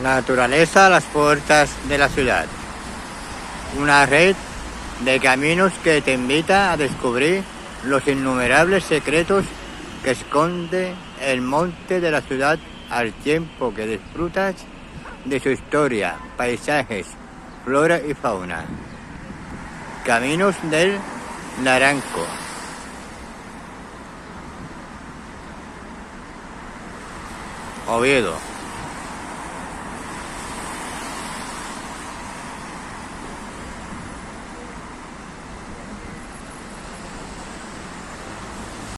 Naturaleza a las puertas de la ciudad. Una red de caminos que te invita a descubrir los innumerables secretos que esconde el monte de la ciudad al tiempo que disfrutas de su historia, paisajes, flora y fauna. Caminos del Naranco. Oviedo.